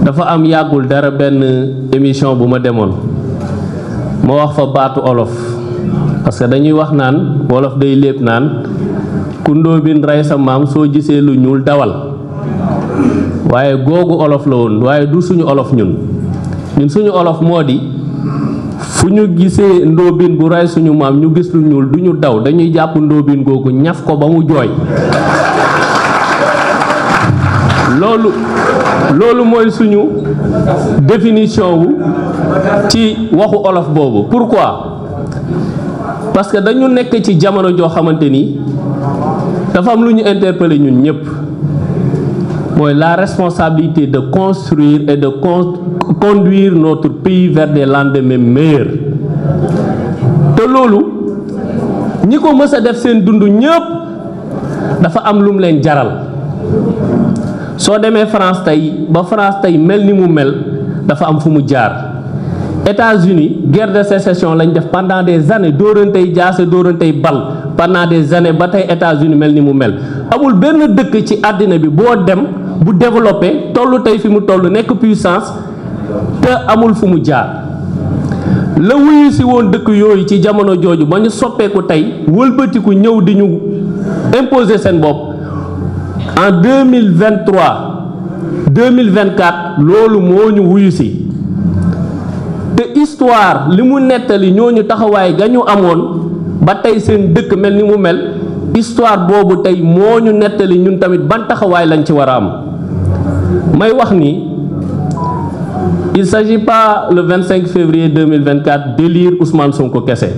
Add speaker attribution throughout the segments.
Speaker 1: dafa am yàggul dara benn émission bu ma demoon ma wax fa baatu olof parce que dañuy wax naan wolof day lépp naan ku ndóobin rey sa maam soo gisee lu ñuul dawal waaye googu olof la woon waaye du suñu olof ñun suñu olof moo di fu ñu gisee ndóobin bu rey suñu maam ñu gis lu ñuul du ñu daw dañuy jàpp ndóobin googu ñaf ko ba mu jooy loolu mooy suñu définition wu ci waxu olof boobu. Pourquoi? Parce que dañu nekk ci jamono joo xamante ni dafa am lu ñu interpeller ñun ñëpp mooy la responsabilité de construire et de conduire notre pays vers des lendemains meilleurs te loolu ñi ko mës a def seen dund ñëpp dafa am lu mu leen jaral. soo demee France tey ba France tey mel ni mu mel dafa am fu mu jaar. États-Unis guerre de sécession lañ def pendant des années dóorantey jaase dóorantey bal pendant des années ba tey États-Unis mel ni mu mel amul benn dëkk ci àddina bi boo dem bu développé tollu tey fi mu toll nekk puissance te amul fu mu jaar. la wuyu si woon dëkk yooyu ci jamono jooju ba ñu soppeeku tey wëlbatiku ñëw di ñu imposer seen bopp en 2023 2024 loolu moo ñu wuyu si te histoire li mu nettali ñooñu taxawaay ga ñu amoon ba tey seen dëkk mel ni mu mel histoire boobu tey moo ñu nettali ñun tamit ban taxawaay lañ ci war a am. may wax ni il s'agit pas le 25 février 2024 d'élire Ousmane Sonko kese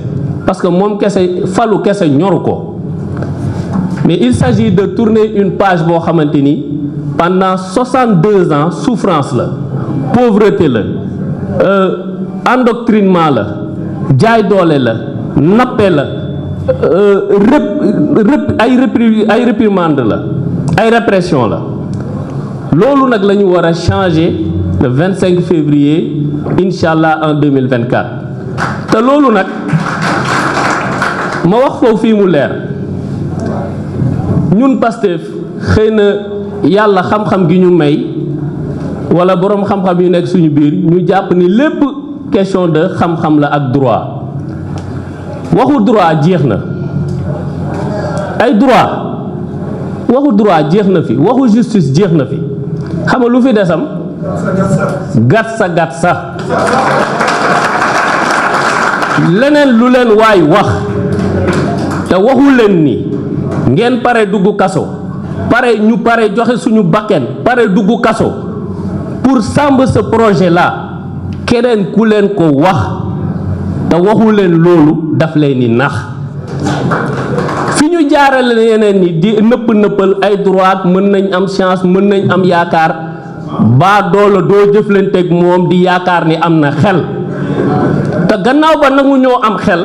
Speaker 1: parce que moom kese falu kese ñoru ko mais il s'agit de tourner une page boo xamante ni pendant 62 ans souffrance la pauvreté la endoctrinement la jaay doole la nappe la ay réprimande la ay répression la loolu nag la ñu war a changer le 25 février inshallah en 2024 te loolu nag ma wax foofu fii mu leer ñun Pastef xëy na yàlla xam-xam gi ñu may wala boroom xam-xam yu nekk suñu biir ñu jàpp ni lépp question de xam-xam la ak droit waxu droit jeex na ay droit waxu droit jeex na fi waxu justice jeex na fi xam nga lu fi desam gat sa leneen lu leen waay wax te waxu leen ni ngeen pare dugg kaso pare ñu pare joxe suñu bakken pare dugg kaso pour sàmm ce projet là keneen ku leen ko wax te waxu leen loolu daf leen ni nax fi ñu jaarale yeneen ni di nëppal ay droit mën nañ am chance mën nañ am yaakaar baa doola doo jëflanteeg moom di yaakaar ni am na xel te gannaaw ba nangu ñoo am xel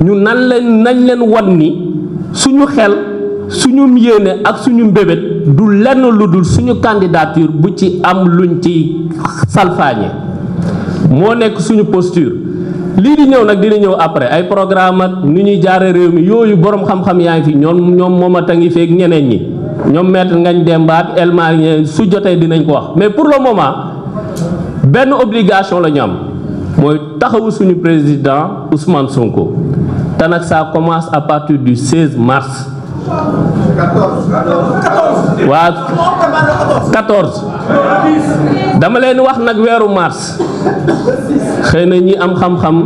Speaker 1: ñu nañ leen wan ni suñu xel suñu yéene ak suñu mbébét du lenn lu dul suñu candidature bu ci am luñ ci salfaañe moo nekk suñu posture. lii di ñëw nag dina ñëw après ay programme ak ni ñuy jaare réew mi yooyu borom xam-xam yaa ngi fi ñoom moom a tangi feeg ñeneen ñi ñoom maître Ngagne Demba ak El Malick su jotee dinañ ko wax mais pour le moment benn obligation la ñu am mooy taxawu suñu président Ousmane Sonko te nag ça commence à partir du 16 mars. 14 dama leen wax nag weeru mars xëy na ñi am xam-xam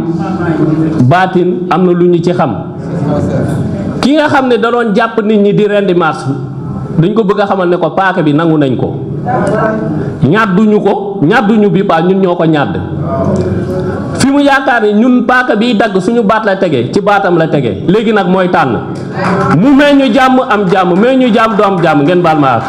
Speaker 1: baatin am na lu ñu ci xam ki nga xam ne da doon jàpp nit ñi di rendi mars dañ ko bëgg a xamal ne ko paaka bi nangu nañ ko ñàdduñu bi paa ñun ñoo ko ñàdd fi mu yaakaar ni ñun paaka biy dagg suñu baat la tege ci baatam la tege léegi nag mooy tànn mu mee ñu jàmm am jàmm mee ñu jàmm du am jàmm ngeen baal ma ak